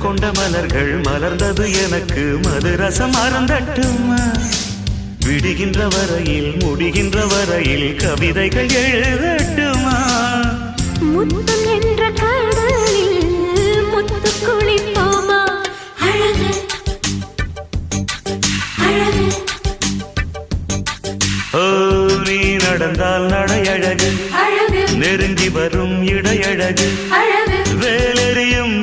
கொண்ட மலர்கள் மலர்ந்தது எனக்கு மது ரசம் அருந்தட்டுமா விடுகின்ற வரையில் முடிகின்ற வரையில் கவிதைகள் எழுதட்டுமா முத்தம் என்ற கடலில் முத்து குளிப்போமா அழகு அழகு ஓ நீ நடந்தால் நடையழகு அழகு நெருங்கி வரும் இடையழகு அழகு வேலெறியும்